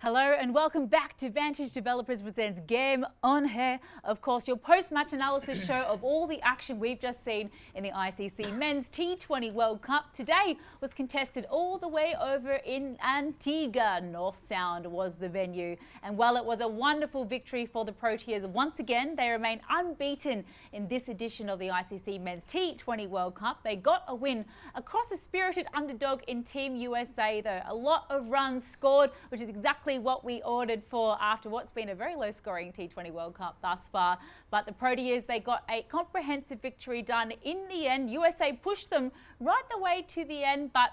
Hello and welcome back to Vantage Developers Presents Game on Hair. Of course, your post-match analysis show of all the action we've just seen in the ICC Men's T20 World Cup. Today was contested all the way over in Antigua. North Sound was the venue. And while it was a wonderful victory for the Proteas, once again, they remain unbeaten in this edition of the ICC Men's T20 World Cup. They got a win across a spirited underdog in Team USA, though. A lot of runs scored, which is exactly what we ordered for after what's been a very low-scoring T20 World Cup thus far. But the Proteas, they got a comprehensive victory done in the end. USA pushed them right the way to the end, but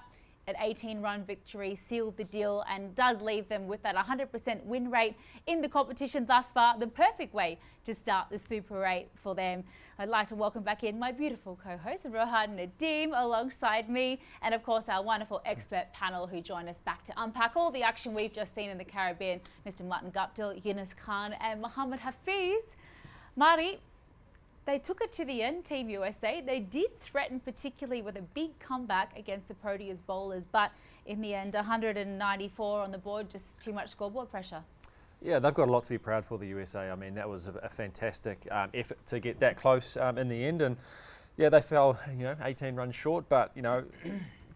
an 18-run victory sealed the deal and does leave them with that 100% win rate in the competition thus far, the perfect way to start the Super 8 for them. I'd like to welcome back in my beautiful co-host, Rohan Nadeem, alongside me, and of course our wonderful expert panel who join us back to unpack all the action we've just seen in the Caribbean, Mr. Martin Guptill, Yunus Khan and Mohammed Hafiz. Marty, they took it to the end, Team USA. They did threaten particularly with a big comeback against the Proteas bowlers, but in the end, 194 on the board, just too much scoreboard pressure. Yeah, they've got a lot to be proud for, the USA. I mean, that was a fantastic effort to get that close in the end. And yeah, they fell, 18 runs short, but,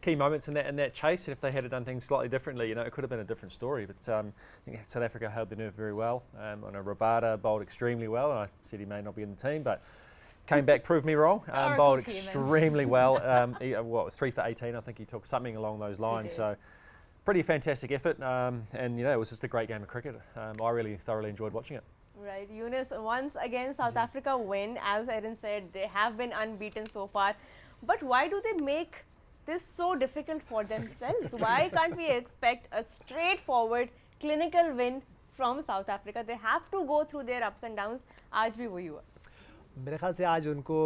key moments in that chase. If they had done things slightly differently, it could have been a different story. But I think South Africa held the nerve very well. On a Rabada, bowled extremely well, and I said he may not be in the team, but came back, proved me wrong. Bowled extremely well. 3 for 18, I think he took something along those lines. So pretty fantastic effort, and it was just a great game of cricket. I really thoroughly enjoyed watching it. Right, Yunus, once again South Africa win. As Erin said, they have been unbeaten so far. But why do they make this so difficult for themselves? Why can't we expect a straightforward clinical win from South Africa? They have to go through their ups and downs. आज भी वही हुआ. मेरे ख्याल से आज उनको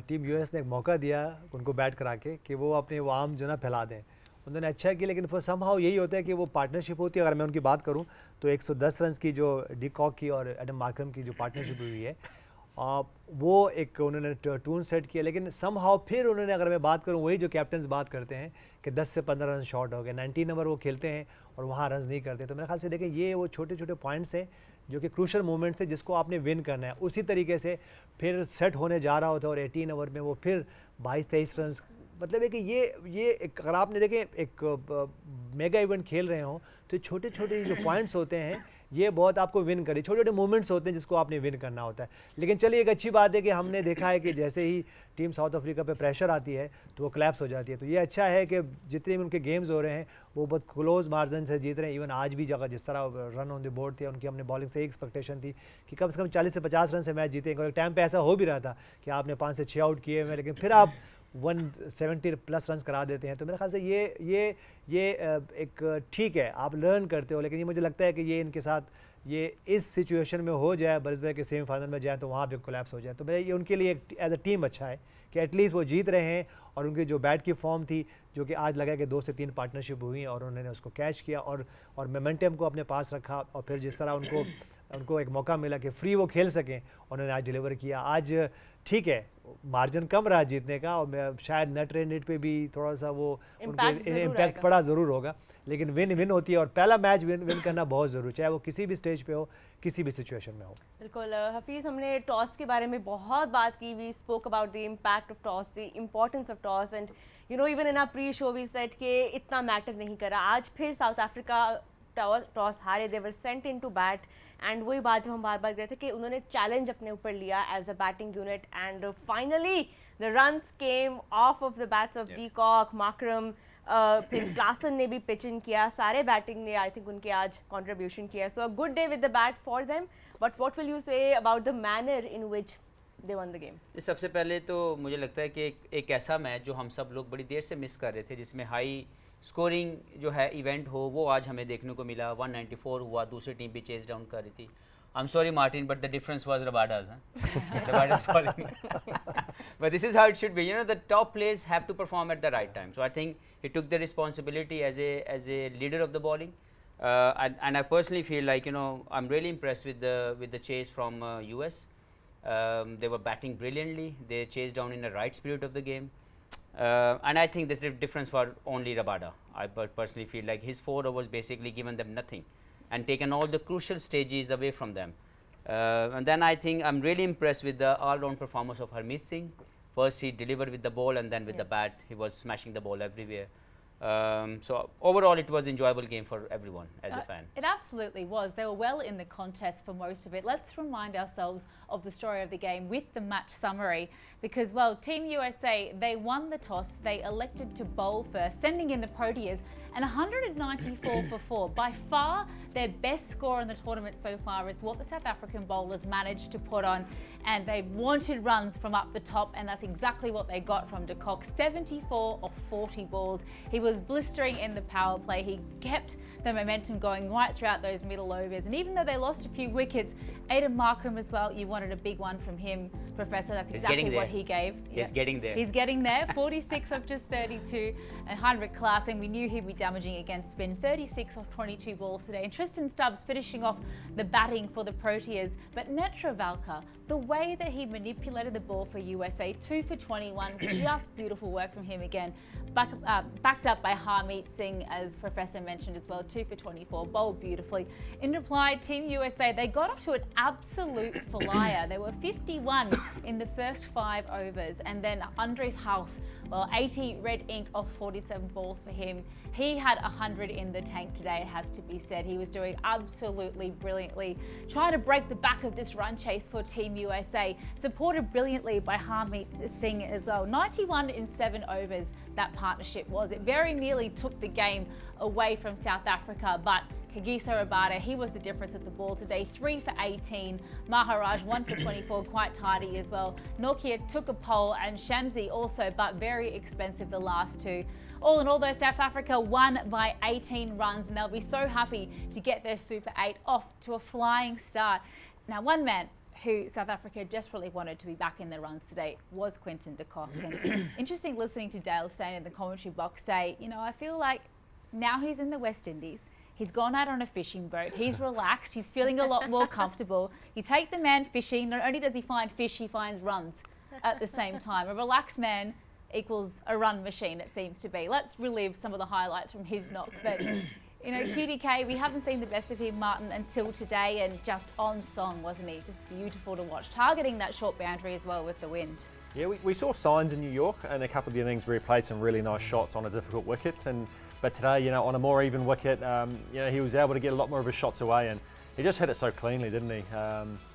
team US ने एक मौका दिया उनको बैट करा के कि वो अपने वाम जो ना फैला दें. उन्होंने अच्छा किया, लेकिन फिर समहाउ यही होता है कि वो पार्टनरशिप होती है. अगर मैं उनकी बात करूं तो 110 रन की जो डी कॉक की और एडम मार्करम की जो पार्टनरशिप हुई है, वो एक उन्होंने टून सेट किया. लेकिन समहाउ फिर उन्होंने, अगर मैं बात करूं, वही जो कैप्टन्स बात करते हैं कि 10 से 15 रन शॉर्ट हो गए, 19 नंबर वो खेलते हैं और वहाँ रन नहीं करते. तो मेरे ख्याल से देखें, ये वो छोटे छोटे पॉइंट्स हैं जो कि क्रूशल मोमेंट थे जिसको आपने विन करना है. उसी तरीके से फिर सेट होने जा रहा होता है और 18 ओवर में वो फिर 22-23 रन. मतलब है कि ये एक, अगर आपने देखें एक मेगा इवेंट खेल रहे हो तो छोटे छोटे जो पॉइंट्स होते हैं ये बहुत आपको विन करे. छोटे छोटे मूवमेंट्स होते हैं जिसको आपने विन करना होता है. लेकिन चलिए, एक अच्छी बात है कि हमने देखा है कि जैसे ही टीम साउथ अफ्रीका पे प्रेशर आती है तो वो क्लैप्स हो जाती है. तो ये अच्छा है कि जितने भी उनके गेम्स हो रहे हैं वो बहुत क्लोज मार्जिन से जीत रहे हैं. इवन आज भी जगह जिस तरह रन ऑन द बोर्ड थे, उनकी हमने बॉलिंग से एक एक्सपेक्टेशन थी कि कम से कम 40 से 50 रन से मैच जीतेंगे. और एक टाइम पे ऐसा हो भी रहा था कि आपने 5 से 6 आउट किए हुए, लेकिन फिर आप 170 प्लस रन करा देते हैं. तो मेरे ख्याल से ये एक ठीक है, आप लर्न करते हो. लेकिन ये मुझे लगता है कि ये इनके साथ ये इस सिचुएशन में हो जाए, ब्रिस्बेन के सेमीफाइनल में जाए तो वहाँ पे कोलैप्स हो जाए. तो मेरे ये उनके लिए एक एज अ टीम अच्छा है कि एटलीस्ट वो जीत रहे हैं. और उनकी जो बैट की फॉर्म थी, जो कि आज लगा कि 2 से 3 पार्टनरशिप हुई और उन्होंने उसको कैच किया और मोमेंटम को अपने पास रखा. और फिर जिस तरह उनको एक मौका मिला कि फ्री वो खेल सकें, उन्होंने आज डिलीवर किया. आज ठीक है, मार्जिन कम रहा जीतने का और शायद नेट रन रेट पे भी थोड़ा सा वो इम्पैक्ट पड़ा ज़रूर होगा. लेकिन विन होती है और पहला मैच विन करना बहुत ज़रूरी, चाहे वो किसी भी स्टेज पे हो, किसी भी सिचुएशन में हो. बिल्कुल हफीज़, हमने टॉस के बारे में बहुत बात की. We spoke about the impact of toss, the importance of toss, and even in our pre show we said कि इतना मैटर नहीं करा. आज फिर साउथ अफ्रीका टॉस हारे, they were sent into bat. And वही बात जो हम बार बार कह रहे थे कि उन्होंने चैलेंज अपने ऊपर लिया as a batting unit. And finally the runs came off the bats of de Kock, Markram, फिर क्लासन ने भी पिच इन किया. सारे बैटिंग ने आई थिंक उनके आज कंट्रीब्यूशन किया. So a good day with the bat for them. But what will you say about the manner in which they won the game? सबसे पहले तो मुझे लगता है कि एक ऐसा मैच जो हम सब लोग बड़ी देर से मिस कर रहे थे, जिसमें हाई स्कोरिंग जो है इवेंट हो, वो आज हमें देखने को मिला. 194 हुआ, दूसरी टीम भी चेस डाउन कर रही थी. I'm sorry, Martin, but the difference was Rabada's. Rabada's falling. But this is how it should be. The top players have to perform at the right time. So I think he took the responsibility as a leader of the bowling. And I personally feel like, I'm really impressed with the chase from US. They were batting brilliantly. They chased down in the right spirit of the game. And I think this difference for only Rabada. I personally feel like his 4 overs basically given them nothing. and taken all the crucial stages away from them. And then I think I'm really impressed with the all-round performance of Harmeet Singh. First he delivered with the ball, and then with the bat he was smashing the ball everywhere. So overall it was an enjoyable game for everyone as a fan. It absolutely was. They were well in the contest for most of it. Let's remind ourselves of the story of the game with the match summary, because, well, Team USA, they won the toss. They elected to bowl first, sending in the Proteas, and 194 for 4. By far their best score in the tournament so far is what the South African bowlers managed to put on, and they wanted runs from up the top, and that's exactly what they got from de Kock. 74 of 40 balls. He was blistering in the power play. He kept the momentum going right throughout those middle overs, and even though they lost a few wickets, Aiden Markram as well, you wanted a big one from him, Professor. That's exactly what he gave. He's getting there. He's getting there. 46 of just 32. And Heinrich Klaassen, we knew he'd be damaging against spin. 36 of 22 balls today. And Tristan Stubbs finishing off the batting for the Proteas. But Netravalkar, the way that he manipulated the ball for USA, 2 for 21, just beautiful work from him again. Backed up by Harmeet Singh, as Professor mentioned as well, 2 for 24, bowled beautifully. In reply, Team USA, they got off to an absolute flyer. They were 51 in the first 5 overs, and then Andres House, well, 80 red ink of 47 balls for him. He had 100 in the tank today, it has to be said. He was doing absolutely brilliantly, trying to break the back of this run chase for Team USA, supported brilliantly by Harmeet Singh as well. 91 in 7 overs, that partnership was. It very nearly took the game away from South Africa, but Kagiso Rabada, he was the difference with the ball today. 3 for 18. Maharaj, 1 for 24, quite tidy as well. Nokia took a pole, and Shamsi also, but very expensive the last 2. All in all, though, South Africa won by 18 runs, and they'll be so happy to get their Super 8 off to a flying start. Now, one man who South Africa desperately wanted to be back in the runs today was Quinton de Kock. And interesting listening to Dale Steyn in the commentary box say, you know, I feel like now he's in the West Indies. He's gone out on a fishing boat. He's relaxed. He's feeling a lot more comfortable. You take the man fishing. Not only does he find fish, he finds runs at the same time. A relaxed man equals a run machine, it seems to be. Let's relive some of the highlights from his knock. But, you know, QDK, we haven't seen the best of him, Martin, until today, and just on song, wasn't he? Just beautiful to watch. Targeting that short boundary as well with the wind. Yeah, we saw signs in New York in a couple of the innings where he played some really nice shots on a difficult wicket. But today, you know, on a more even wicket, you know, he was able to get a lot more of his shots away, and he just hit it so cleanly, didn't he?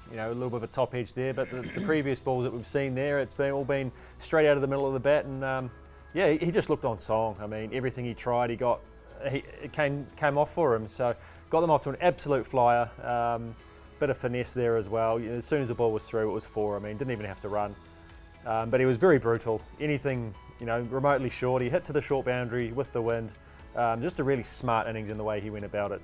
You know, a little bit of a top edge there, but the previous balls that we've seen there, it's all been straight out of the middle of the bat, and yeah, he just looked on song. I mean, everything he tried, it came off for him. So got them off to an absolute flyer. Bit of finesse there as well. As soon as the ball was through, it was 4. I mean, didn't even have to run. But he was very brutal. Anything, you know, remotely short, he hit to the short boundary with the wind. Just a really smart innings in the way he went about it.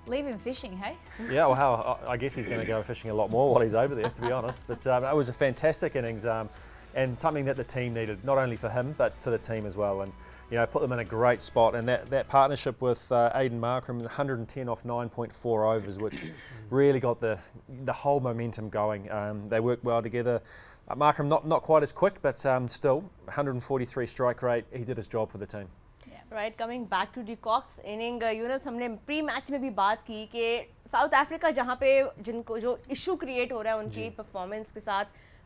Leave him fishing, hey? Yeah, well, I guess he's going to go fishing a lot more while he's over there, to be honest. But it was a fantastic innings and something that the team needed, not only for him, but for the team as well. And, you know, put them in a great spot. And that partnership with Aiden Markram, 110 off 9.4 overs, which really got the whole momentum going. They worked well together. Markram not quite as quick, but still, 143 strike rate. He did his job for the team. Right, coming back to de Kock's inning, Yunus हमने pre match में भी बात की कि south Africa जहाँ पे जिनको जो इशू क्रिएट हो रहा है उनकी परफॉर्मेंस के साथ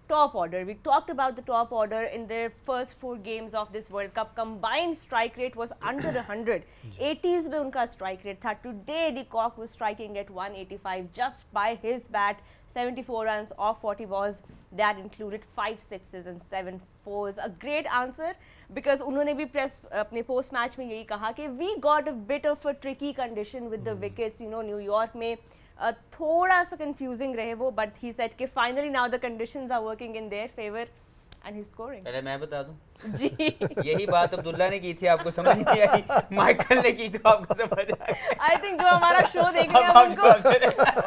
top order, we talked about the top order in their first 4 games of this World Cup. Combined strike rate was under 100. 80s में उनका strike rate था. Today de Kock was striking at 185 just by his bat. 74 runs off 40 balls. That included 5 sixes and 7 fours. A great answer because उन्होंने भी press अपने post match में यही कहा कि we got a bit of a tricky condition with the wickets. You know, New York में थोड़ा सा confusing रहे वो, but he said कि finally now the conditions are working in their favor and he's scoring. पहले मैं बता दूं जी यही बात अब्दुल्ला ने की थी, आपको समझ नहीं आई, माइकल ने की तो आपको समझ आ गई. I think जो हमारा शो देख रहे हैं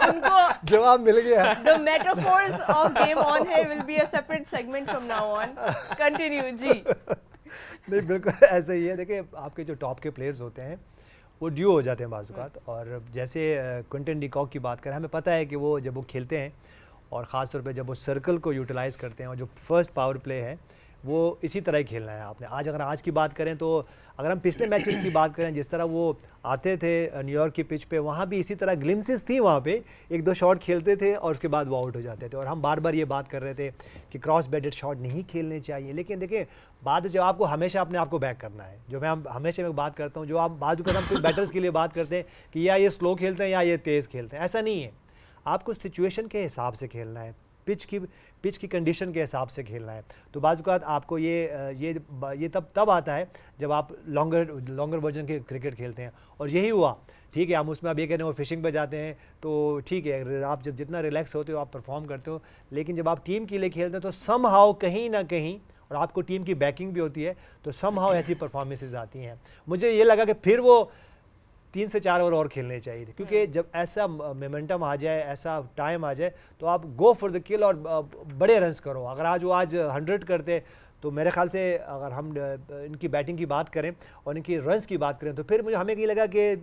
उनको जवाब मिल गया. The metaphors of game on here will be a separate segment from now on. Continue जी. नहीं, बिल्कुल ऐसा ही है. देखिए, आपके जो टॉप के प्लेयर्स होते हैं वो ड्यू हो जाते हैं बाज़-औक़ात. और जैसे क्विंटन डी कॉक की बात करें, हमें पता है कि वो जब वो खेलते हैं और ख़ास तौर पे जब वो सर्कल को यूटिलाइज़ करते हैं और जो फर्स्ट पावर प्ले है वो इसी तरह ही खेलना है आपने। आज अगर आज की बात करें तो अगर हम पिछले मैचेस की बात करें, जिस तरह वो आते थे न्यूयॉर्क की पिच पे, वहाँ भी इसी तरह ग्लिम्सेस थी, वहाँ पे एक दो शॉट खेलते थे और उसके बाद वो आउट हो जाते थे। और हम बार बार ये बात कर रहे थे कि क्रॉस बेडेड शॉट नहीं खेलने चाहिए, लेकिन देखिए बात जब आपको हमेशा अपने आप को बैक करना है, जो मैं हमेशा बात करता हूँ, जो आप बाजू कदम कुछ बैटर्स के लिए बात करते हैं कि या ये स्लो खेलते हैं या ये तेज़ खेलते हैं, ऐसा नहीं है। आपको सिचुएशन के हिसाब से खेलना है, पिच की कंडीशन के हिसाब से खेलना है। तो बाज़-औक़ात आपको ये तब आता है जब आप लॉन्गर वर्जन के क्रिकेट खेलते हैं, और यही हुआ। ठीक है, हम उसमें अब ये कह रहे हैं वो फिशिंग पे जाते हैं तो ठीक है, आप जब जितना रिलैक्स होते हो आप परफॉर्म करते हो, लेकिन जब आप टीम के लिए खेलते हैं तो समहाउ कहीं ना कहीं, और आपको टीम की बैकिंग भी होती है, तो समहाउ ऐसी परफॉर्मेंसेज आती हैं। मुझे ये लगा कि फिर वो 3 से 4 ओवर और खेलने चाहिए थे, क्योंकि जब ऐसा मोमेंटम आ जाए, ऐसा टाइम आ जाए, तो आप गो फॉर द किल और बड़े रन्स करो। अगर आज 100 करते तो मेरे ख्याल से, अगर हम इनकी बैटिंग की बात करें और इनकी रन्स की बात करें, तो फिर हमें ये लगा कि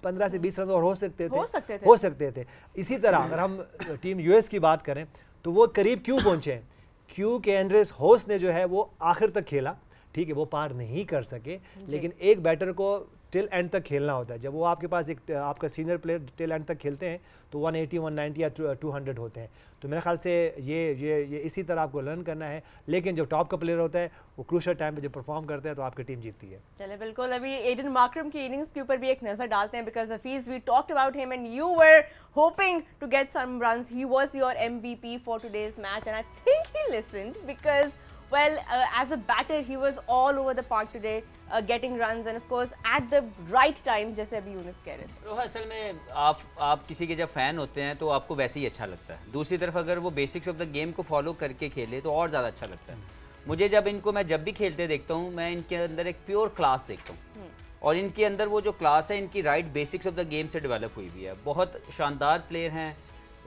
15 से 20 रन और हो सकते थे। इसी तरह अगर हम टीम यूएस की बात करें तो वो करीब क्यों पहुँचे हैं, क्योंकि एंड्रेस होस ने जो है वो आखिर तक खेला। ठीक है, वो पार नहीं कर सके, लेकिन एक बैटर को टिल एंड तक खेलना होता है। जब वो आपके पास आपका सीनियर प्लेयर टिल एंड तक खेलते हैं तो 180, 190 या 200 होते हैं। तो मेरे ख्याल से ये इसी तरह आपको लर्न करना है। लेकिन जो टॉप का प्लेयर होता है वो क्रूशियल टाइम पे जब परफॉर्म करता है तो आपकी टीम जीतती है। चले बिल्कुल, अभी एडन मार्करम की इनिंग्स के ऊपर भी एक नजर डालते हैं, because Hafeez we talked about him and you were hoping to get some runs. He was your MVP for today's match and I think he listened, because well, as a batter he was all over the park today, getting runs and of course at the right time, जैसे अभी यूनुस कह रहे थे। रोहा, असल में आप किसी के जब फ़ैन होते हैं तो आपको वैसे ही अच्छा लगता है। दूसरी तरफ अगर वो बेसिक्स ऑफ द गेम को फॉलो करके खेले तो और ज़्यादा अच्छा लगता है। मुझे मैं जब भी खेलते देखता हूँ, मैं इनके अंदर एक प्योर क्लास देखता हूँ, और इनके अंदर वो जो क्लास है इनकी right basics of the game से डेवलप हुई हुई है। बहुत शानदार प्लेयर हैं,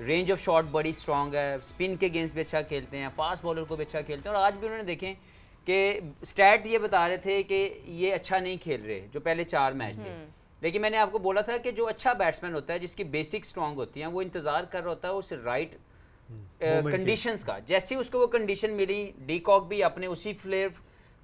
रेंज ऑफ शॉट बड़ी स्ट्रॉन्ग है, स्पिन के गेम्स भी अच्छा खेलते हैं, फास्ट बॉलर को भी अच्छा खेलते हैं। और आज भी उन्होंने देखें कि स्टैट ये बता रहे थे कि ये अच्छा नहीं खेल रहे जो पहले 4 मैच थे, लेकिन मैंने आपको बोला था कि जो अच्छा बैट्समैन होता है, जिसकी बेसिक स्ट्रॉन्ग होती हैं, वो इंतज़ार कर रहा होता है उस राइट कंडीशंस का। जैसे उसको वो कंडीशन मिली, डी कॉक भी अपने उसी फ्लेयर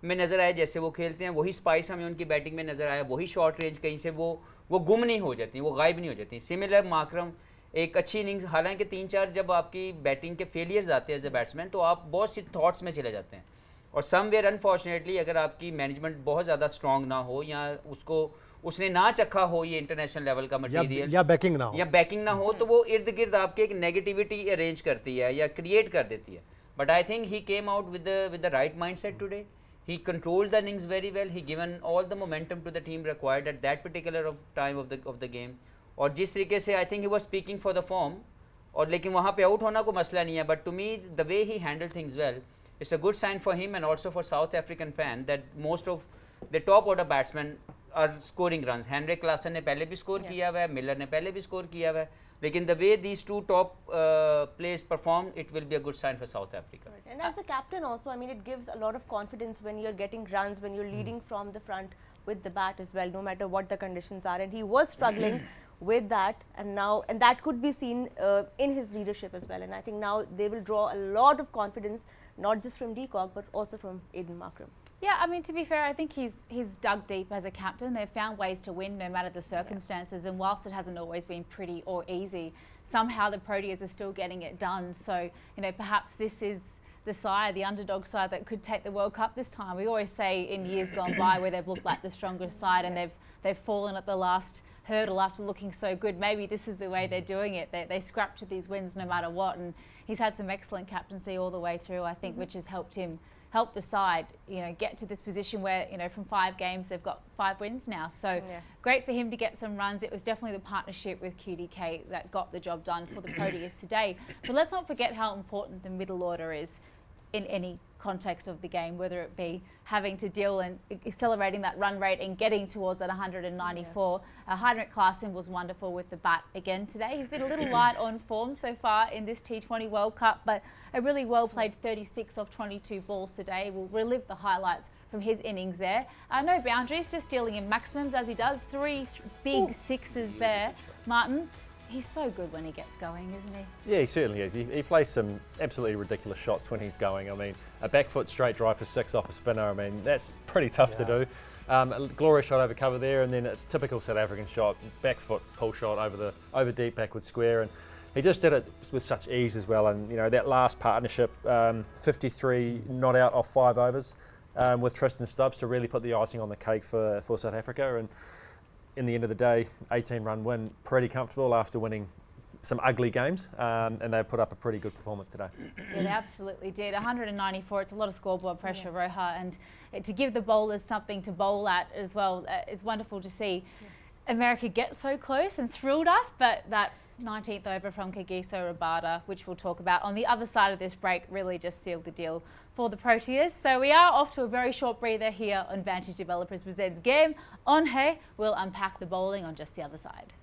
में नज़र आए जैसे वो खेलते हैं, वही स्पाइस हमें उनकी बैटिंग में नज़र आया, वही शॉर्ट रेंज, कहीं से वो गुम नहीं हो जाती, वो गायब नहीं हो जाती। सिमिलर मार्करम एक अच्छी इनिंग्स, हालांकि 3-4 जब आपकी बैटिंग के फेलियर्स आते हैं एज ए बैट्समैन तो आप बहुत सी थॉट्स में चले जाते हैं, और समवेयर अनफॉर्चुनेटली अगर आपकी मैनेजमेंट बहुत ज़्यादा स्ट्रॉन्ग ना हो, या उसने ना चखा हो ये इंटरनेशनल लेवल का मटेरियल, या बैकिंग ना हो, तो वो इर्द गिर्द आपके एक नेगेटिविटी अरेंज करती है या क्रिएट कर देती है। But I think he came out with the right mindset today. He controlled the innings very well. He given all the momentum to the team required at that particular time of the game. और जिस तरीके से आई think he was speaking for the form, और लेकिन वहाँ पे out होना कोई मसला नहीं है, but to me the way he handle things well, it's a good sign for him and also for South African fan that most of the top order batsmen are scoring runs. Henry Klaasen ने पहले भी score किया हुआ है, Miller ने पहले भी score किया हुआ है, लेकिन the way these two top players perform, it will be a good sign for South Africa. And as a captain also, I mean, it gives a lot of confidence when you're getting runs, when you're leading from the front with the bat as well, no matter what the conditions are. And he was struggling with that, and that could be seen in his leadership as well. And I think now they will draw a lot of confidence, not just from De Kock, but also from Aiden Markram. Yeah, I mean, to be fair, I think he's dug deep as a captain. They've found ways to win no matter the circumstances, and whilst it hasn't always been pretty or easy, somehow the Proteas are still getting it done. So, perhaps this is the side, the underdog side, that could take the World Cup this time. We always say in years gone by where they've looked like the strongest side and they've fallen at the last hurdle after looking so good. Maybe this is the way they're doing it. They scrap to these wins no matter what, and he's had some excellent captaincy all the way through, I think, which has helped the side, get to this position where, from 5 games, they've got 5 wins now. So great for him to get some runs. It was definitely the partnership with QDK that got the job done for the Proteas today. But let's not forget how important the middle order is in any context of the game, whether it be having to deal and accelerating that run rate and getting towards that 194. Heinrich Klaassen was wonderful with the bat again today. He's been a little light on form so far in this T20 World Cup, but a really well played 36 of 22 balls today. We'll relive the highlights from his innings there. No boundaries, just dealing in maximums as he does. 3 big sixes there. Martin, He's so good when he gets going, isn't he? Yeah, he certainly is. He plays some absolutely ridiculous shots when he's going. I mean, a back foot straight drive for 6 off a spinner, I mean, that's pretty tough to do. A glorious shot over cover there, and then a typical South African shot, back foot pull shot over deep backward square, and he just did it with such ease as well. And you know, that last partnership, 53 not out off 5 overs with Tristan Stubbs to really put the icing on the cake for South Africa. And in the end of the day, 18-run win, pretty comfortable after winning some ugly games, and they put up a pretty good performance today. Yeah, they absolutely did. 194, it's a lot of scoreboard pressure, Roja, and to give the bowlers something to bowl at as well is wonderful to see. America get so close and thrilled us, but that 19th over from Kagiso Rabada, which we'll talk about on the other side of this break, really just sealed the deal for the Proteas. So we are off to a very short breather here on Vantage Developers Presents Game On Hey. We'll unpack the bowling on just the other side.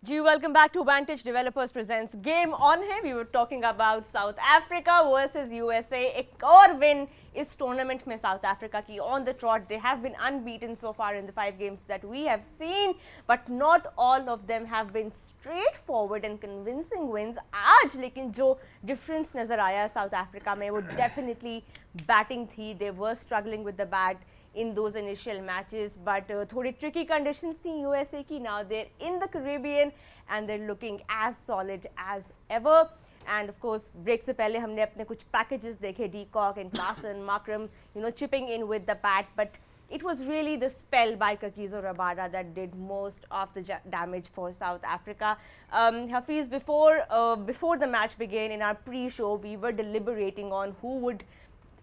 Ji, welcome back to Vantage Developers Presents Game On है. We were talking about South Africa versus USA. एक और win इस tournament में South Africa की on the trot. They have been unbeaten so far in the 5 games that we have seen, but not all of them have been straightforward and convincing wins. आज लेकिन जो difference नजर आया South Africa में वो definitely batting थी. They were struggling with the bat in those initial matches, but थोड़ी tricky conditions थी USA की. Now they're in the Caribbean and they're looking as solid as ever. And of course, break से पहले हमने अपने कुछ packages देखे, De Kock and Carson, Markram, you know, chipping in with the bat, but it was really the spell by Kagiso Rabada that did most of the damage for South Africa. Hafiz, before the match began, in our pre-show, we were deliberating on who would,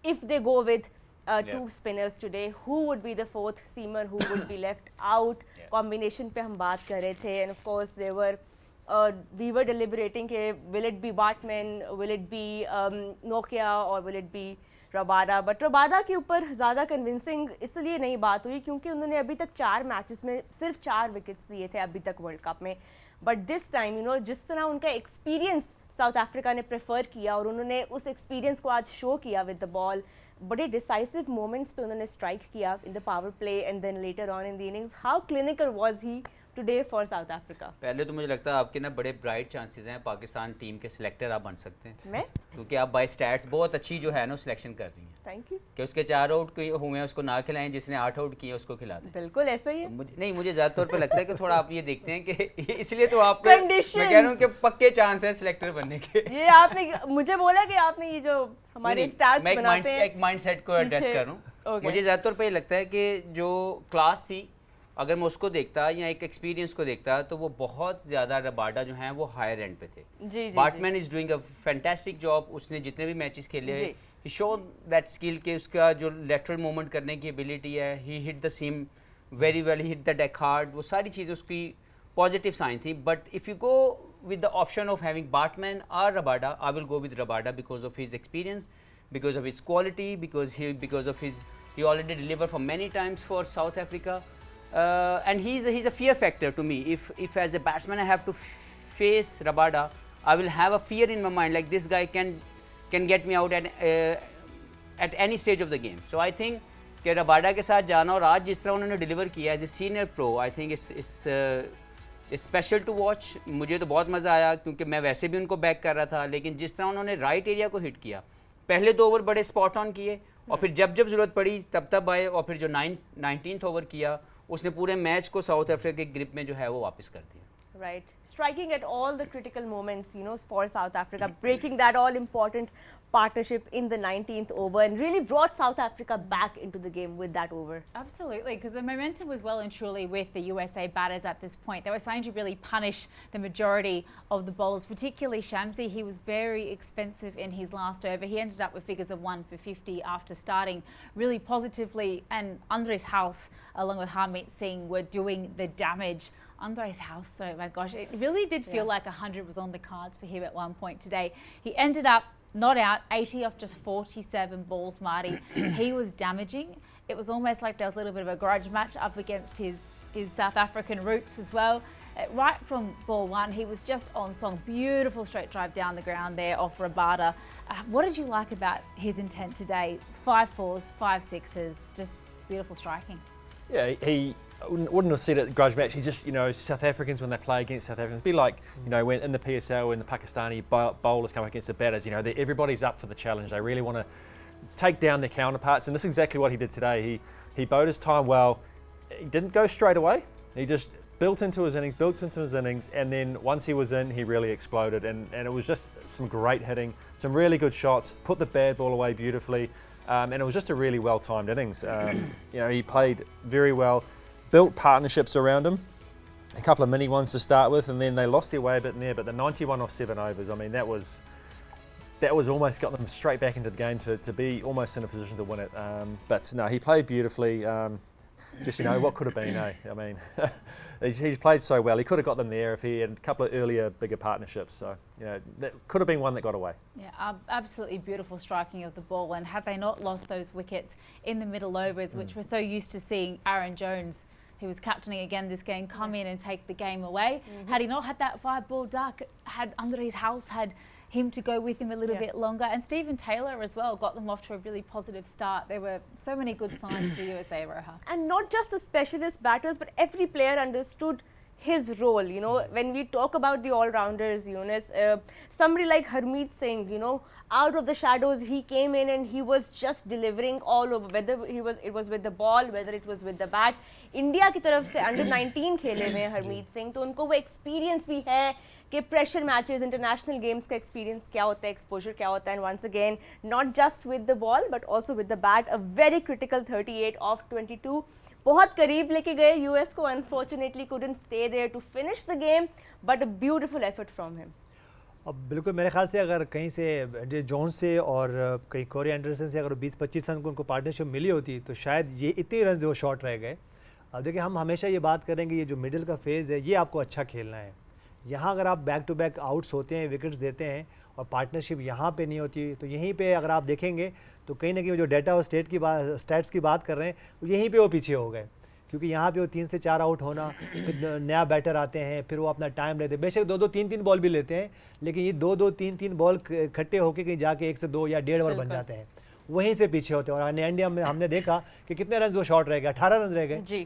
if they go with 2 spinners today, who would be the 4th seamer who would be left out. Combination पे हम बात कर रहे थे, and of course we were deliberating कि will it be Bartman, will it be Nokia, or will it be Rabada. But Rabada के ऊपर ज़्यादा convincing इसलिए नहीं बात हुई क्योंकि उन्होंने अभी तक 4 मैचेस में सिर्फ 4 विकेट्स लिए थे अभी तक वर्ल्ड कप में. But this time, you know, जिस तरह उनका एक्सपीरियंस साउथ अफ्रीका ने प्रेफर किया और उन्होंने उस एक्सपीरियंस को आज शो किया विद द बॉल, बड़े डिसाइसिव मोमेंट्स पे उन्होंने स्ट्राइक किया in the power play and then later on in the innings. How clinical was he today for South Africa? पहले तो मुझे लगता है आपके ना बड़े ब्राइट चांसेस हैं, पाकिस्तान टीम के सिलेक्टर आप बन सकते हैं. मैं क्योंकि आप बाय स्टैट्स बहुत अच्छी जो है ना सिलेक्शन कर रही हैं. Thank you. कि उसके 4 आउट हुए हैं उसको ना खिलाएं, जिसने 8 आउट किए उसको खिला दें. बिल्कुल ऐसा ही है. मुझे ज़्यादा तौर पे लगता है कि थोड़ा आप ये देखते हैं कि इसलिए तो आप, मैं कह रहा हूँ कि पक्के चांस है सिलेक्टर बनने के. ये आपने मुझे बोला कि आपने ये जो हमारे स्टैट्स बनाते हैं, एक माइंडसेट को एड्रेस कर रहा हूँ. मुझे ज़्यादा तौर पे लगता है कि जो क्लास थी, अगर मैं उसको देखता या एक एक्सपीरियंस को देखता तो वो बहुत ज़्यादा रबाडा जो हैं वो हायर एंड पे थे. Baartman is doing a fantastic job. उसने जितने भी मैचेस खेले, ही शो दैट स्किल के उसका जो लेटरल मूवमेंट करने की एबिलिटी है, he hit the seam very well, he hit the deck hard, वो सारी चीज़ें उसकी पॉजिटिव साइन थी. But if you go with the option of having Baartman और Rabada, I will go with Rabada because of his experience, because of his quality, because of his, he already delivered for many times for South Africa, and he's a fear factor to me. If as a batsman I have to face Rabada, I will have a fear in my mind, like this guy can get me out at any stage of the game. So I think कि Rabada के साथ जाना और आज जिस तरह उन्होंने deliver किया as a senior pro, I think it's special to watch. मुझे तो बहुत मज़ा आया क्योंकि मैं वैसे भी उनको बैक कर रहा था, लेकिन जिस तरह उन्होंने राइट एरिया को हिट किया, पहले 2 ओवर बड़े स्पॉट ऑन किए और फिर जब ज़रूरत पड़ी तब आए, और फिर जो 19th ओवर किया उसने पूरे मैच को साउथ अफ्रीका के ग्रिप में जो है वो वापस कर दिया. Right, striking at all the critical moments, you know, for South Africa, breaking that all important partnership in the 19th over, and really brought South Africa back into the game with that over. Absolutely, because the momentum was well and truly with the USA batters at this point. They were starting to really punish the majority of the bowlers, particularly Shamsi. He was very expensive in his last over. He ended up with figures of 1 for 50 after starting really positively, and Andres House, along with Harmeet Singh, were doing the damage. Andres House, so my gosh, it really did feel like 100 was on the cards for him at one point today. He ended up not out, 80 off just 47 balls, Marty. He was damaging. It was almost like there was a little bit of a grudge match up against his South African roots as well. Right from ball one, he was just on song. Beautiful straight drive down the ground there off Rabada. What did you like about his intent today? 5 fours, 5 sixes, just beautiful striking. Yeah, he wouldn't have said it grudge match. He just, South Africans when they play against South Africans, be like, when in the PSL, when the Pakistani bowlers come against the batters, everybody's up for the challenge. They really want to take down their counterparts, and this is exactly what he did today. He bowled his time well. He didn't go straight away. He just built into his innings, and then once he was in, he really exploded, and it was just some great hitting, some really good shots, put the bad ball away beautifully, and it was just a really well-timed innings. He played very well, built partnerships around him, a couple of mini ones to start with, and then they lost their way a bit in there, but the 91 off 7 overs, I mean, that was almost got them straight back into the game to be almost in a position to win it. But no, he played beautifully. Just, what could have been, eh? I mean, he's played so well. He could have got them there if he had a couple of earlier, bigger partnerships. So, that could have been one that got away. Yeah, absolutely beautiful striking of the ball. And had they not lost those wickets in the middle overs, which we're so used to seeing Aaron Jones, who was captaining again this game, come in and take the game away. Had he not had that 5-ball duck, had Andres House had him to go with him a little bit longer, and Stephen Taylor as well got them off to a really positive start. There were so many good signs for USA, Roha. And not just the specialist batters, but every player understood his role. When we talk about the all-rounders, Eunice, somebody like Harmeet Singh, out of the shadows, he came in and he was just delivering all over, whether it was with the ball, whether it was with the bat. India की तरफ से under 19 खेले हुए हैं हरमीत सिंह, तो उनको वो experience भी है कि प्रेशर मैचेस, इंटरनेशनल गेम्स का एक्सपीरियंस क्या होता है, एक्सपोजर क्या होता है, and once again not just with the ball but also with the bat, a very critical 38 of 22. बहुत करीब लेके गए यूएस को, unfortunately couldn't stay there to finish the game, but a beautiful effort from him. अब बिल्कुल मेरे ख्याल से अगर कहीं से जोन्स से और कहीं कोरी एंडरसन से अगर 20-25 रन को उनको पार्टनरशिप मिली होती तो शायद ये इतने रन वो शॉर्ट रह गए. अब देखिए, हम हमेशा ये बात करेंगे, ये जो मिडिल का फेज़ है ये आपको अच्छा खेलना है. यहाँ अगर आप बैक टू बैक आउट्स होते हैं, विकेट्स देते हैं और पार्टनरशिप यहाँ पे नहीं होती, तो यहीं पे अगर आप देखेंगे तो कहीं ना कहीं जो डेटा और स्टैट्स की बात कर रहे हैं, यहीं पे वो पीछे हो गए. क्योंकि यहाँ पे वो 3 से 4 आउट होना, फिर नया बैटर आते हैं, फिर वो अपना टाइम लेते हैं. बेशक 2-2, 3-3 बॉल भी लेते हैं, लेकिन ये 2-2, 3-3 बॉल इकट्ठे होकर कहीं जाके 1 से 2 या 1.5 ओवर बन जाते हैं, वहीं से पीछे होते हैं. और इंडिया में हमने देखा कि कितने रन वो शॉर्ट रह गए, 18 रन रह गए.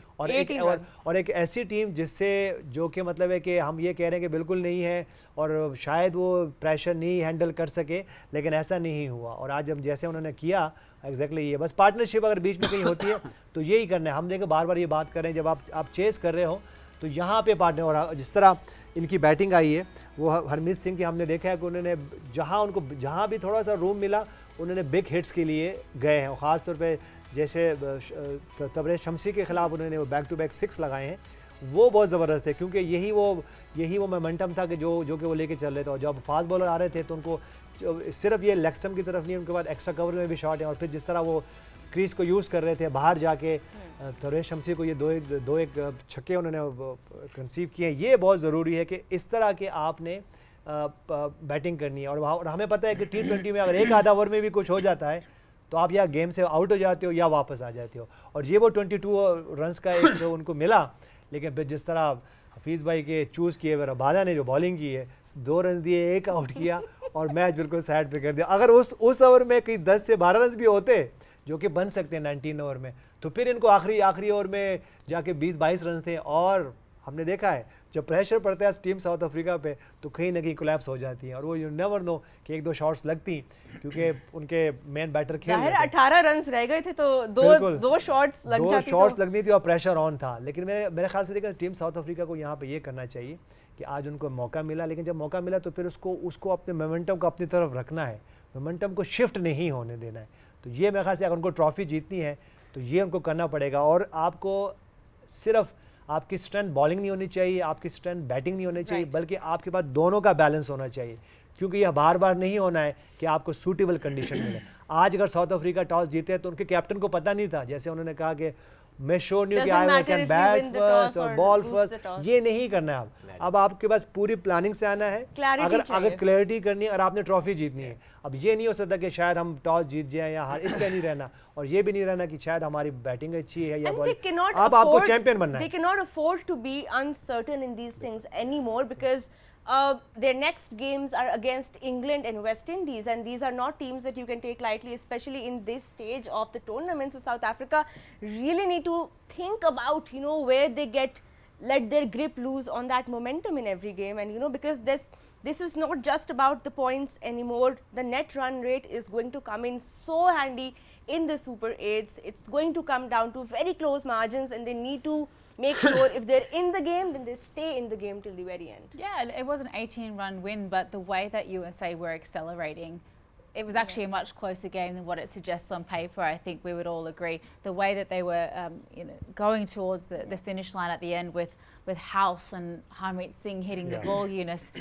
और एक ऐसी टीम जिससे जो कि मतलब है कि हम ये कह रहे हैं कि बिल्कुल नहीं है और शायद वो प्रेशर नहीं हैंडल कर सके, लेकिन ऐसा नहीं हुआ. और आज हम जैसे उन्होंने किया एग्जैक्टली ये, बस पार्टनरशिप अगर बीच में कहीं होती है तो यही करना है. हम देखो बार बार ये बात कर रहे हैं, जब आप चेस कर रहे हो तो यहाँ पे पार्टनर, और जिस तरह इनकी बैटिंग आई है वो हरमीत सिंह की हमने देखा है कि उन्होंने जहाँ भी थोड़ा सा रूम मिला उन्होंने बिग हिट्स के लिए गए हैं. और ख़ास तौर पे जैसे तबरेज़ शमसी के ख़िलाफ़ उन्होंने वो बैक टू बैक 6 लगाए हैं, वो बहुत ज़बरदस्त है. क्योंकि यही वो मोमेंटम था कि जो कि वो लेके चल रहे थे. और जब फास्ट बॉलर आ रहे थे तो उनको सिर्फ ये लेग स्टंप की तरफ नहीं, उनके बाद एक्स्ट्रा कवर में भी शॉट है. और फिर जिस तरह वो क्रीज को यूज़ कर रहे थे बाहर जाके, तबरेज़ शमसी को ये दो एक छक्के उन्होंने कंसीव किए. ये बहुत ज़रूरी है कि इस तरह के आपने बैटिंग करनी है. और हमें पता है कि T20 में अगर एक आधा ओवर में भी कुछ हो जाता है तो आप या गेम से आउट हो जाते हो या वापस आ जाते हो. और ये वो 22 रन्स का एक जो उनको मिला, लेकिन फिर जिस तरह हफीज़ भाई के चूज़ किए हुए रबादा ने जो बॉलिंग की है, 2 रन दिए, 1 आउट किया और मैच बिल्कुल साइड पे कर दिया. अगर उस ओवर में कहीं 10 से 12 रन भी होते जो कि बन सकते हैं 19 ओवर में, तो फिर इनको आखिरी ओवर में जाके 20-22 रन थे. और हमने देखा है जब प्रेशर पड़ता है टीम साउथ अफ्रीका पे तो कहीं ना कहीं कोलैप्स हो जाती है. और वो यू नेवर नो कि 1-2 शॉट्स लगती, क्योंकि उनके मेन बैटर खेल रहे थे. 18 रन रह गए थे तो दो शॉट्स लगनी थी और प्रेशर ऑन था. लेकिन मेरे ख्याल से देखा टीम साउथ अफ्रीका को यहाँ पे ये करना चाहिए कि आज उनको मौका मिला, लेकिन जब मौका मिला तो फिर उसको अपने मोमेंटम को अपनी तरफ रखना है, मोमेंटम को शिफ्ट नहीं होने देना है. तो ये मेरे ख्याल से अगर उनको ट्रॉफी जीतनी है तो ये उनको करना पड़ेगा. और आपको सिर्फ आपकी स्ट्रेंथ बॉलिंग नहीं होनी चाहिए, आपकी स्ट्रेंथ बैटिंग नहीं होनी चाहिए, बल्कि आपके पास दोनों का बैलेंस होना चाहिए. क्योंकि यह बार बार नहीं होना है कि आपको सूटेबल कंडीशन मिले. आज अगर साउथ अफ्रीका टॉस जीते तो उनके कैप्टन को पता नहीं था, जैसे उन्होंने कहा कि मैं श्योर नहीं हूँ कि आई कैन बैट फर्स्ट और बॉल फर्स्ट. ये नहीं करना है. अब आपके पास पूरी प्लानिंग से आना है. अगर क्लैरिटी करनी है और आपने ट्रॉफी जीतनी है. अब अब ये नहीं हो सकता कि शायद हम टॉस जीत जाएं या हार, इस पे नहीं रहना, और ये भी नहीं रहना कि शायद हमारी बैटिंग अच्छी है या बॉलिंग। अब आपको चैंपियन बनना है। They cannot afford to be uncertain in these things anymore because their next games are against England and West Indies, and these are not teams that you can take lightly, especially in this stage of the tournament. So South Africa really need to think about, you know, where they let their grip loose on that momentum in every game, and you know, because this is not just about the points anymore. The net run rate is going to come in so handy in the Super 8s. It's going to come down to very close margins, and they need to make sure if they're in the game, then they stay in the game till the very end. Yeah, it was an 18-run win, but the way that USA were accelerating, it was actually a much closer game than what it suggests on paper. I think we would all agree. The way that they were going towards the finish line at the end with House and Harmeet Singh hitting the ball, Eunice,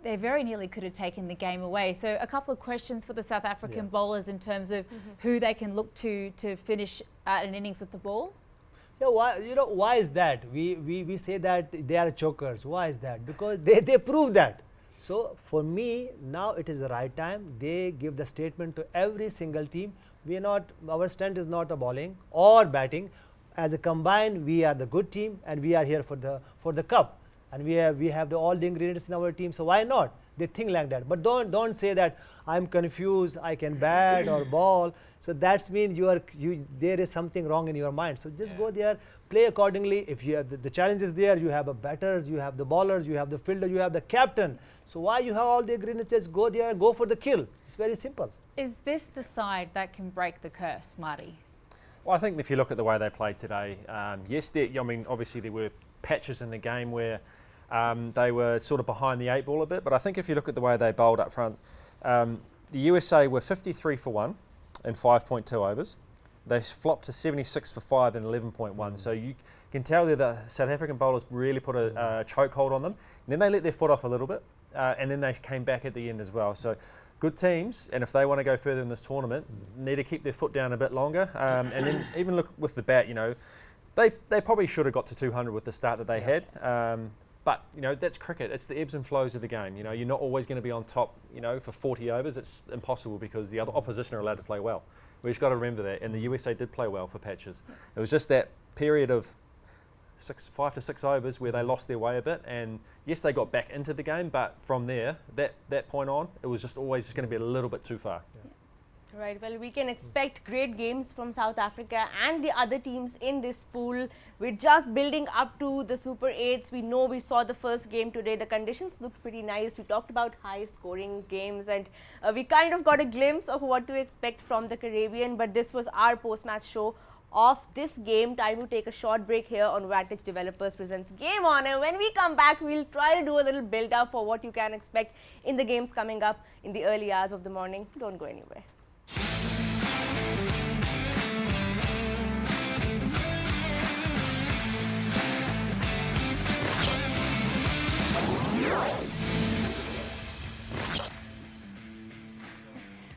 they very nearly could have taken the game away. So a couple of questions for the South African bowlers in terms of who they can look to finish an innings with the ball. Yeah, why is that? We say that they are chokers. Why is that? Because they prove that. So for me, now it is the right time. They give the statement to every single team. We are not, our strength is not a bowling or batting. As a combined, we are the good team, and we are here for the cup. And we have all the ingredients in our team. So why not? They think like that. But don't say that I'm confused, I can bat or ball. So that's mean there is something wrong in your mind. So just go there, play accordingly. If you have the challenge is there, you have a batters, you have the bowlers, you have the fielder, you have the captain. So why you have all the ingredients? Just go there and go for the kill. It's very simple. Is this the side that can break the curse, Marty? Well, I think if you look at the way they played today, yes, obviously there were patches in the game where they were sort of behind the 8 ball a bit, but I think if you look at the way they bowled up front, the USA were 53 for 1 in 5.2 overs. They flopped to 76 for 5 in 11.1. So you can tell that the South African bowlers really put a chokehold on them. And then they let their foot off a little bit, and then they came back at the end as well. So good teams, and if they want to go further in this tournament, need to keep their foot down a bit longer. And then even look with the bat, they probably should have got to 200 with the start that they had. But, that's cricket. It's the ebbs and flows of the game. You're not always going to be on top, for 40 overs. It's impossible because the other opposition are allowed to play well. We've got to remember that. And the USA did play well for patches. It was just that period of 5 to 6 overs where they lost their way a bit. And yes, they got back into the game, but from there, that point on, it was just always going to be a little bit too far. Yeah. Right, well, we can expect great games from South Africa and the other teams in this pool. We're just building up to the Super 8s. We saw the first game today. The conditions looked pretty nice. We talked about high scoring games, and we kind of got a glimpse of what to expect from the Caribbean. But this was our post-match show of this game. Time to take a short break here on Vantage Developers presents Game On, and when we come back, we'll try to do a little build up for what you can expect in the games coming up in the early hours of the morning. Don't go anywhere.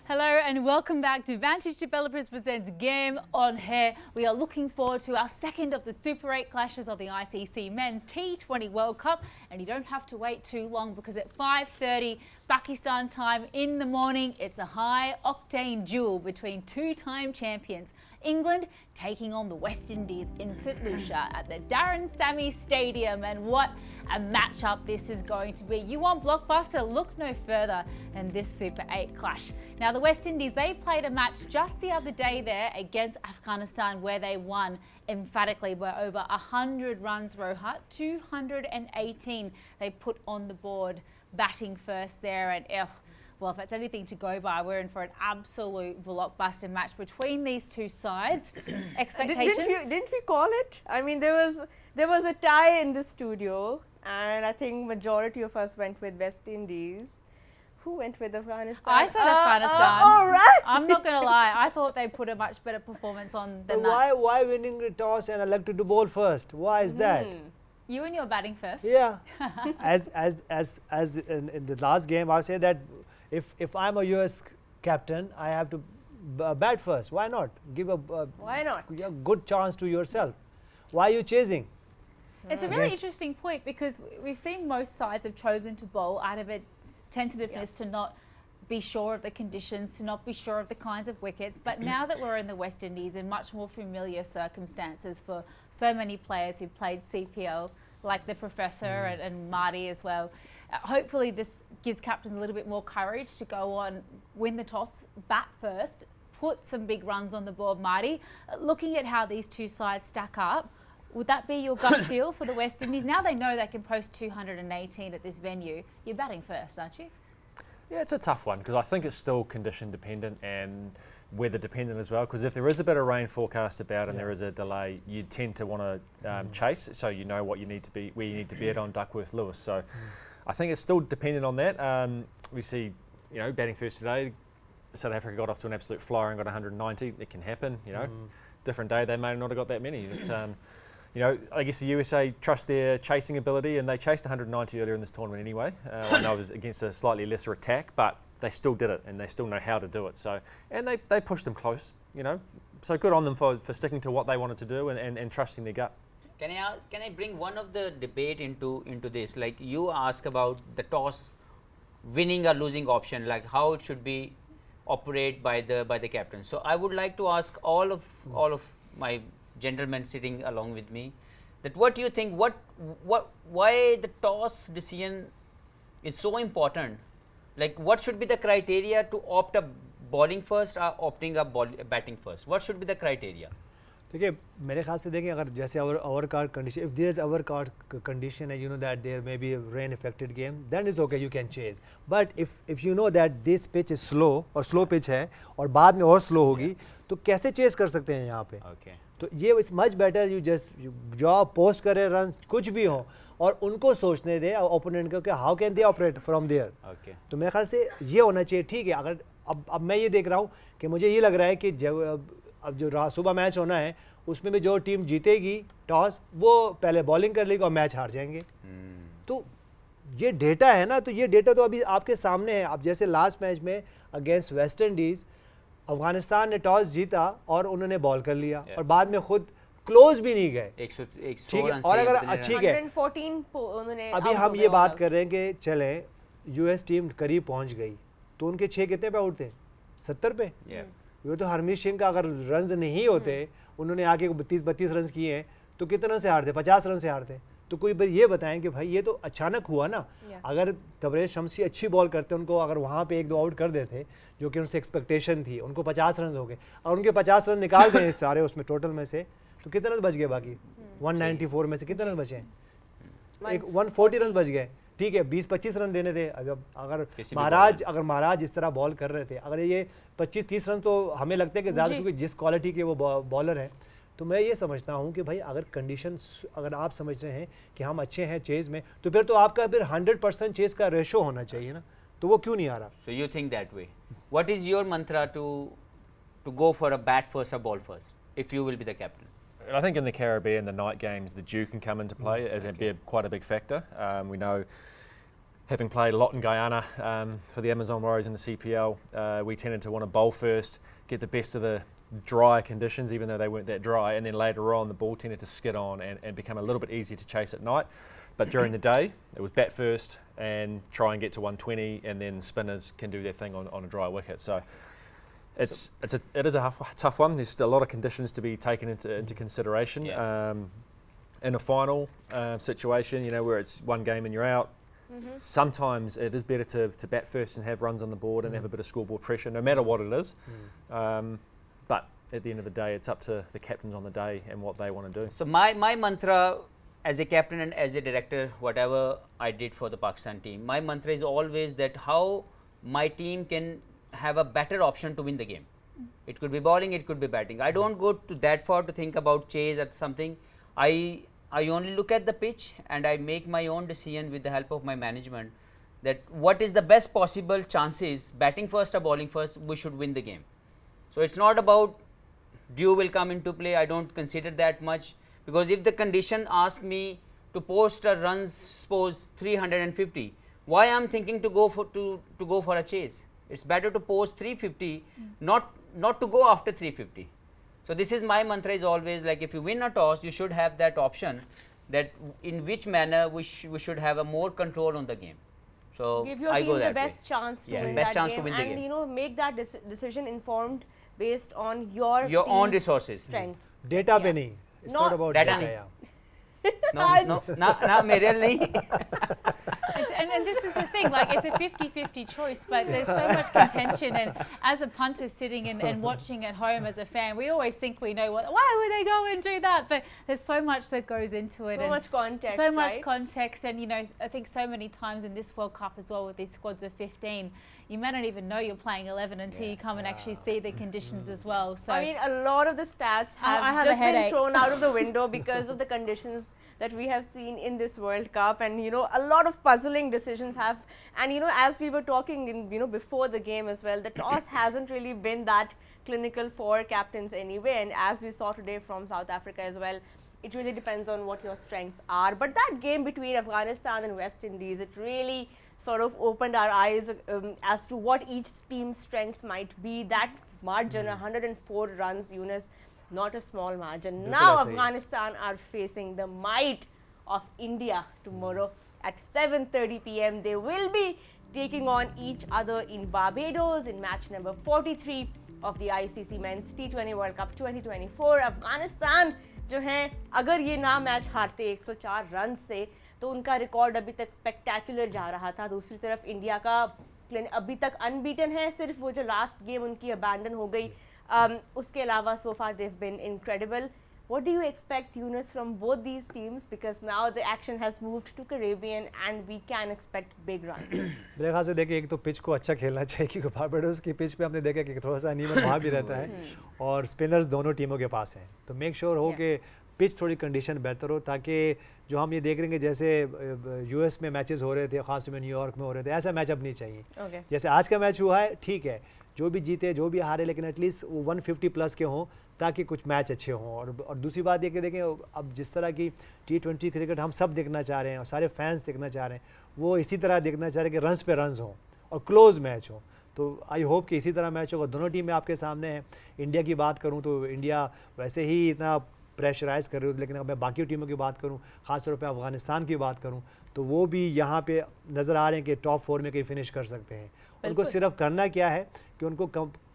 Hello and welcome back to Vantage Developers presents Game On Here. We are looking forward to our second of the Super 8 clashes of the ICC Men's T20 World Cup, and you don't have to wait too long because at 5:30 Pakistan time in the morning, it's a high-octane duel between two-time champions England taking on the West Indies in St Lucia at the Darren Sammy Stadium, and what a matchup this is going to be. You want blockbuster? Look no further than this Super 8 clash. Now the West Indies, they played a match just the other day there against Afghanistan where they won emphatically by over 100 runs, Rohat, 218 they put on the board batting first there, and well, if it's anything to go by, we're in for an absolute blockbuster match between these two sides. Expectations? Didn't we call it? I mean, there was a tie in the studio, and I think majority of us went with West Indies. Who went with Afghanistan? I said Afghanistan. All right. I'm not going to lie. I thought they put a much better performance on than that. Why winning the toss and elected to bowl first? Why is that? You and your batting first. Yeah. as in the last game, I said that if I'm a US captain, I have to bat first. Why not? Give a good chance to yourself. Why are you chasing? It's a really interesting point because we've seen most sides have chosen to bowl out of its tentativeness to not be sure of the conditions, to not be sure of the kinds of wickets. But now that we're in the West Indies in much more familiar circumstances for so many players who've played CPL, like the Professor and Marty as well, hopefully this gives captains a little bit more courage to go on, win the toss, bat first, put some big runs on the board. Marty, looking at how these two sides stack up, would that be your gut feel for the West Indies? Now they know they can post 218 at this venue. You're batting first, aren't you? Yeah, it's a tough one because I think it's still condition dependent and weather dependent as well. Because if there is a bit of rain forecast about and there is a delay, you tend to want to chase, so you know what you need to be, where you need to be at on Duckworth Lewis. So I think it's still dependent on that. We see, batting first today, South Africa got off to an absolute flyer and got 190. It can happen, Different day they may not have got that many. I guess the USA trust their chasing ability, and they chased 190 earlier in this tournament anyway. I know it was against a slightly lesser attack, but they still did it, and they still know how to do it. So, and they pushed them close, So good on them for sticking to what they wanted to do and trusting their gut. Can I bring one of the debate into this? Like you ask about the toss, winning or losing option, like how it should be operate by the captain. So I would like to ask all of my gentlemen sitting along with me, that what do you think, why the toss decision is so important? Like what should be the criteria to opt up bowling first or opting up batting first? What should be the criteria? देखिए मेरे ख्याल से देखें, अगर जैसे our card condition, if there is our card condition and you know that there may be a rain affected game, then it's okay, you can chase. But if you know that this pitch is slow और slow pitch है और बाद में और slow होगी, तो कैसे chase कर सकते हैं यहाँ पे? Okay. तो ये it's much better you just job post करें, रन कुछ भी हो और उनको सोचने दे ओपोनेंट को कि how can they operate from there. तो मेरे ख्याल से ये होना चाहिए. ठीक है, अगर अब मैं ये देख रहा हूँ कि मुझे ये लग रहा है कि अब जो सुबह मैच होना है उसमें भी जो टीम जीतेगी टॉस वो पहले बॉलिंग कर लेगी और मैच हार जाएंगे. तो ये डेटा है ना, तो ये डेटा तो अभी आपके सामने है. अब जैसे लास्ट मैच में अगेंस्ट वेस्ट इंडीज़ अफगानिस्तान ने टॉस जीता और उन्होंने बॉल कर लिया और बाद में खुद क्लोज भी नहीं गए. ठीक है, और अगर ठीक है अभी हम ये बात कर रहे हैं कि चले यूएस टीम करीब पहुंच गई तो उनके 6 कितने पे आउट थे? 70 पे. ये तो हरमीत सिंह का अगर रन नहीं होते, उन्होंने आके 32 रन किए हैं तो कितने से हारते? 50 रन से हारते. तो कोई ये बताएं कि भाई ये तो अचानक हुआ ना. अगर तबरेज शमसी अच्छी बॉल करते, उनको अगर वहाँ पे 1-2 आउट कर देते जो कि उनसे एक्सपेक्टेशन थी, उनको 50 रन हो गए और उनके 50 रन निकाल दें सारे उसमें टोटल में से, तो कितने रन बच गए? बाकी 194 में से कितने रन बचे? 140 रन बच गए. ठीक है, 20-25 रन देने थे. अगर महाराज इस तरह बॉल कर रहे थे, अगर ये 25-30 रन तो हमें लगता है कि ज़्यादा, क्योंकि जिस क्वालिटी के वो बॉलर हैं. तो मैं ये समझता हूँ कि भाई अगर कंडीशन, अगर आप समझ रहे हैं कि हम अच्छे हैं चेज़ में, तो फिर तो आपका फिर 100% चेज़ का रेशो होना चाहिए ना. तो वो क्यों नहीं आ रहा? So you think that way. What is your mantra to go for a bat first or ball first if you will be the captain? I think in the Caribbean, the night games, the dew can come into play as quite a big factor. We know, having played a lot in Guyana for the Amazon Warriors in the CPL, we tended to want to bowl first, get the best of the dry conditions, even though they weren't that dry, and then later on the ball tended to skid on and become a little bit easier to chase at night. But during the day, it was bat first and try and get to 120, and then spinners can do their thing on a dry wicket. So it is a tough one. There's a lot of conditions to be taken into consideration. In a final situation, where it's one game and you're out, sometimes it is better to bat first and have runs on the board and have a bit of scoreboard pressure, no matter what it is. But at the end of the day, it's up to the captains on the day and what they want to do. So my mantra as a captain and as a director, whatever I did for the Pakistan team, my mantra is always that how my team can have a better option to win the game. It could be bowling, it could be batting. I don't go to that far to think about chase or something. I only look at the pitch and I make my own decision with the help of my management that what is the best possible chances, batting first or bowling first, we should win the game. So it's not about dew will come into play. I don't consider that much, because if the condition asks me to post a runs, suppose 350, why I'm thinking to go for a chase? It's better to post 350, not to go after 350. So this is my mantra, is always like, if you win a toss, you should have that option, that in which manner we should have a more control on the game. So give your I team go the that best way. chance to Yeah, win best that chance to game, win the and game. you know, make that decision informed based on your Your own team's resources. strengths. Data पे Yeah. नहीं, it's Not- not about Data data. नहीं. Yeah. No, ना मेरे नहीं. And this is the thing, like it's a 50-50 choice, but there's so much contention, and as a punter sitting and watching at home as a fan, we always think we know why would they go and do that, but there's so much that goes into it. So and much context, so much right? context, and you know, I think so many times in this World Cup as well with these squads of 15, you may not even know you're playing 11 until you come and actually see the conditions as well. So I mean, a lot of the stats have, I have a just been headache. thrown out of the window because of the conditions that we have seen in this World Cup, and you know, a lot of puzzling decisions have, and you know, as we were talking in, you know, before the game as well, the toss hasn't really been that clinical for captains anyway, and as we saw today from South Africa as well, it really depends on what your strengths are. But that game between Afghanistan and West Indies, it really sort of opened our eyes as to what each team's strengths might be. That margin, 104 runs, Yunus, not a small margin. Now ऐसा ही है. Afghanistan are facing the might of India tomorrow at 7:30 p.m. They will be taking on each other in Barbados in match number 43 of the ICC Men's T20 World Cup 2024. Afghanistan जो हैं, अगर ये ना match हारते 104 run से, तो उनका record अभी तक स्पेक्टेकुलर जा रहा था. दूसरी तरफ इंडिया का अभी तक अनबीटन है, सिर्फ वो जो लास्ट गेम उनकी अबैंडन हो गई, उसके अलावा so far they've been incredible. What do you expect, Yunus, from both these teams? Because now the action has moved to Caribbean and we can expect big runs. मेरे ख्याल से देखिए, एक तो पिच को अच्छा खेलना चाहिए, क्योंकि बारबाडोस की पिच पे हमने देखा कि थोड़ा सा अनइवन वहाँ भी रहता है और स्पिनर्स दोनों टीमों के पास हैं. तो मेक श्योर हो कि पिच थोड़ी कंडीशन बेहतर हो, ताकि जो हम ये देख रहे हैं कि जैसे यूएस में मैचेस हो रहे थे, खास में न्यूयॉर्क में हो रहे थे, ऐसा मैच अब नहीं चाहिए. Okay. जैसे आज का मैच हुआ है, ठीक है, जो भी जीते जो भी हारे, लेकिन एटलीस्ट वो 150 प्लस के हों, ताकि कुछ मैच अच्छे हों. और दूसरी बात ये कि देखें, अब जिस तरह की T20 क्रिकेट हम सब देखना चाह रहे हैं और सारे फैंस देखना चाह रहे हैं, वो इसी तरह देखना चाह रहे हैं कि रन्स पे रन्स हों और क्लोज मैच हो. तो आई होप कि इसी तरह मैच होगा. दोनों टीमें आपके सामने हैं. इंडिया की बात करूँ तो इंडिया वैसे ही इतना प्रेशराइज़ कर रही हो, लेकिन अगर मैं बाकी टीमों की बात करूँ, ख़ासतौर पे अफ़गानिस्तान की बात करूँ, तो वो भी यहाँ पे नज़र आ रहे हैं कि टॉप 4 में कहीं फिनिश कर सकते हैं. उनको सिर्फ करना क्या है कि उनको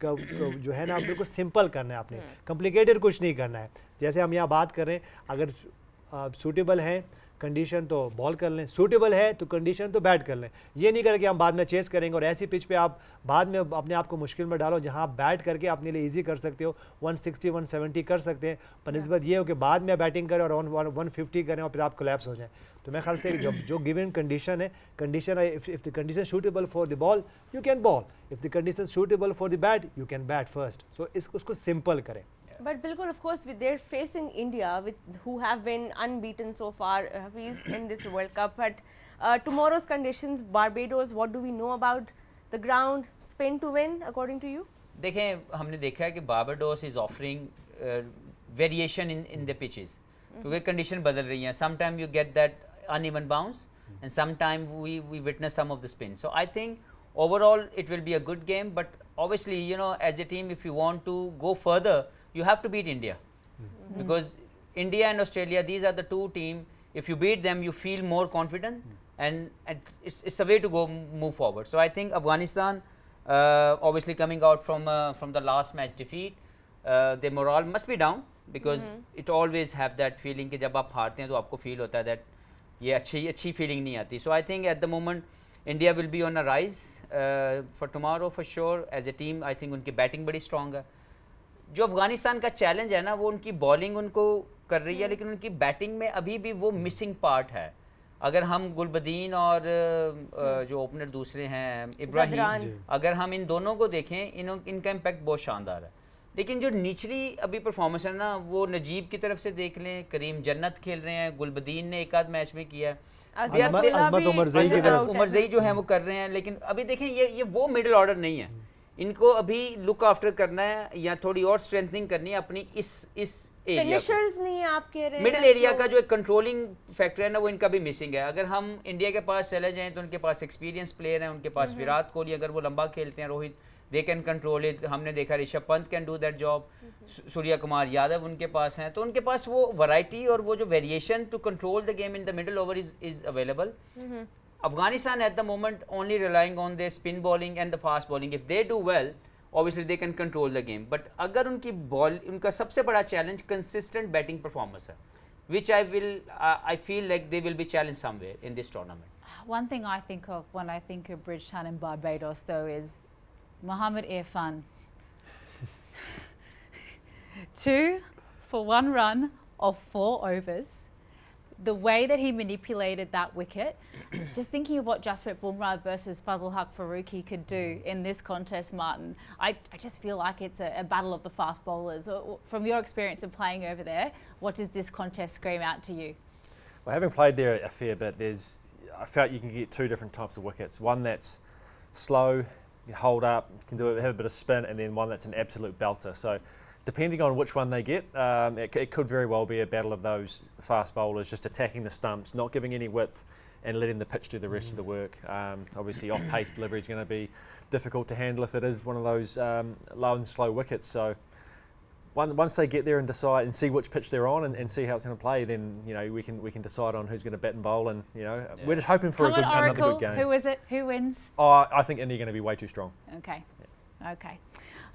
जो है ना, बिल्कुल सिंपल करना है, आपने कॉम्प्लिकेटेड कुछ नहीं करना है. जैसे हम यहाँ बात कर रहे हैं, अगर सूटेबल हैं कंडीशन तो बॉल कर लें, सूटेबल है तो कंडीशन तो बैट कर लें. ये नहीं करें कि हम बाद में चेस करेंगे और ऐसी पिच पे आप बाद में अपने आप को मुश्किल में डालो, जहां आप बैट करके अपने लिए इजी कर सकते हो, 160 170 कर सकते हैं, पर निस्बत ये हो कि बाद में बैटिंग करें और 150 करें और फिर आप कोलैप्स हो जाएं. तो मैं ख्याल से जो गिवन कंडीशन है, condition if the condition suitable for the bowl you can bowl, if the condition suitable for the bat you can bat first. So उसको सिंपल करें. But Bilkul, of course, they're facing India, who have been unbeaten so far in this World Cup. But tomorrow's conditions, Barbados, what do we know about the ground? Spin to win, according to you? देखें, हमने देखा है कि Barbados is offering variation in the pitches, क्योंकि condition बदल रही हैं. Some time you get that uneven bounce and some time we witness some of the spin. So I think overall it will be a good game, but obviously, you know, as a team, if you want to go further, you have to beat India, because India and Australia, these are the two teams, if you beat them you feel more confident, and it's a way to go move forward. So I think Afghanistan, obviously coming out from the last match defeat, their morale must be down, because it always have that feeling कि जब आप हारते हैं तो आपको feel होता है that ये अच्छी feeling नहीं आती. So I think at the moment India will be on a rise for tomorrow for sure. As a team, I think उनकी बैटिंग बड़ी स्ट्रॉन्ग है. जो अफगानिस्तान का चैलेंज है ना, वो उनकी बॉलिंग उनको कर रही है, लेकिन उनकी बैटिंग में अभी भी वो मिसिंग पार्ट है. अगर हम गुलबदीन और जो ओपनर दूसरे हैं इब्राहिम, अगर हम इन दोनों को देखें, इनका इम्पैक्ट बहुत शानदार है. लेकिन जो निचली अभी परफॉर्मेंस है ना, वो नजीब की तरफ से देख लें, करीम जन्नत खेल रहे हैं, गुलबदीन ने एक आध मैच में किया है, अज़मत उमरज़ई जो है वो कर रहे हैं. लेकिन अभी देखें, ये वो मिडिल ऑर्डर नहीं है. इनको अभी लुक आफ्टर करना है या थोड़ी और स्ट्रेंथनिंग करनी है अपनी इस एरिया को. नहीं, आप कह रहे हैं मिडिल एरिया का जो एक कंट्रोलिंग फैक्टर है ना, वो इनका भी मिसिंग है. अगर हम इंडिया के पास चले जाएं तो उनके पास एक्सपीरियंस प्लेयर हैं, उनके पास विराट कोहली, अगर वो लंबा खेलते हैं, Rohit, they can control it. हमने देखा Rishabh Pant can do that job, Surya Kumar Yadav उनके पास हैं. तो उनके पास वो वैरायटी और वो जो variation to control the game in the middle over is available. Afghanistan at the moment only relying on their spin bowling and the fast bowling. If they do well, obviously they can control the game. But अगर उनकी ball, उनका सबसे बड़ा challenge consistent batting performance है, which I feel like they will be challenged somewhere in this tournament. One thing I think of when I think of Bridgetown and Barbados, though, is Mohamed Irfan. 2 for 1 run of 4 overs. The way that he manipulated that wicket, just thinking of what Jasprit Bumrah versus Fazal Haq Farooqi could do in this contest, Martin, I just feel like it's a battle of the fast bowlers. From your experience of playing over there, what does this contest scream out to you? Well, having played there a fair bit, I felt you can get 2 different types of wickets. One that's slow, you hold up, you can have a bit of spin, and then one that's an absolute belter. So depending on which one they get, it could very well be a battle of those fast bowlers just attacking the stumps, not giving any width and letting the pitch do the rest of the work. Obviously off-pace delivery is going to be difficult to handle if it is one of those low and slow wickets. So once they get there and decide and see which pitch they're on and see how it's going to play, then we can decide on who's going to bat and bowl, and we're just hoping for another good game. Who is it? Who wins? Oh, I think India are going to be way too strong. Okay. Yeah. Okay.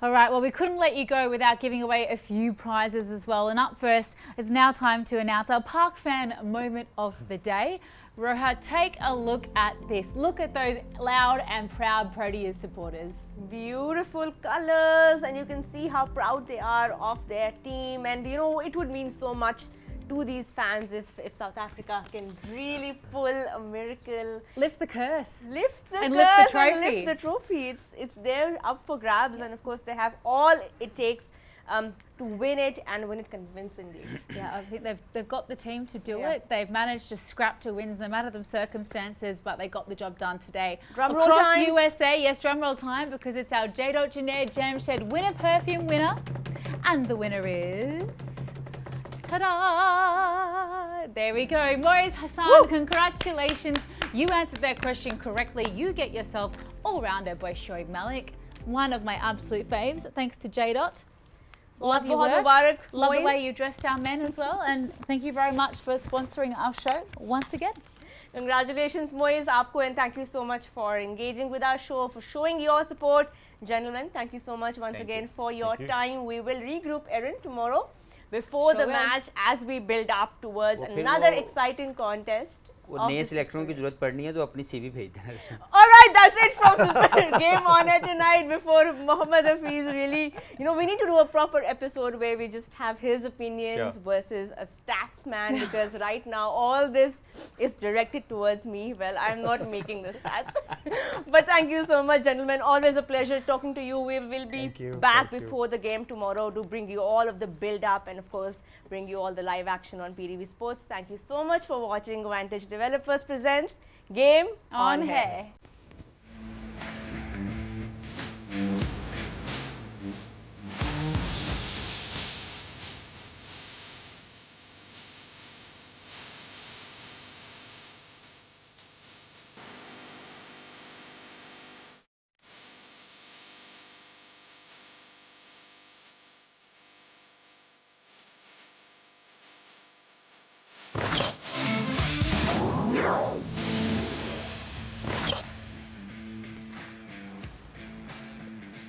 All right, well, we couldn't let you go without giving away a few prizes as well. And up first, it's now time to announce our Park Fan Moment of the Day. Roha, take a look at this. Look at those loud and proud Proteas supporters. Beautiful colors, and you can see how proud they are of their team. And it would mean so much to these fans if South Africa can really pull a miracle. Lift the curse. Lift the and curse lift the trophy. and lift the trophy. It's there up for grabs, and of course they have all it takes to win it and win it convincingly. Yeah, I think they've got the team to do it. They've managed to scrap to wins no matter the circumstances, but they got the job done today. Drum roll Across time. USA, yes, drum roll time, because it's our J. Junaid Jamshed Winner Perfume winner, and the winner is... Ta-da! There we go. Maurice Hassan, woo! Congratulations. You answered that question correctly. You get yourself all-rounder by Shoaib Malik, one of my absolute faves. Thanks to J. Love your work. Love the way you dressed our men as well. And thank you very much for sponsoring our show once again. Congratulations, Moiz, aapko, and thank you so much for engaging with our show, for showing your support. Gentlemen, thank you so much once again for your time. We will regroup, Erin, tomorrow before the match as we build up towards another exciting contest. वो नए सिलेक्टरों की जरूरत पड़नी है तो अपनी CV भेज देना. All right, that's it from Super Game On Air tonight. Before Mohammad Hafiz really, we need to do a proper episode where we just have his opinions versus a stats man, because right now all this is directed towards me. Well, I'm not making the stats. But thank you so much, gentlemen. Always a pleasure talking to you. We will be back before the game tomorrow to bring you all of the build-up and, of course, bring you all the live action on PTV Sports. Thank you so much for watching. Vantage Developers presents Game On Air.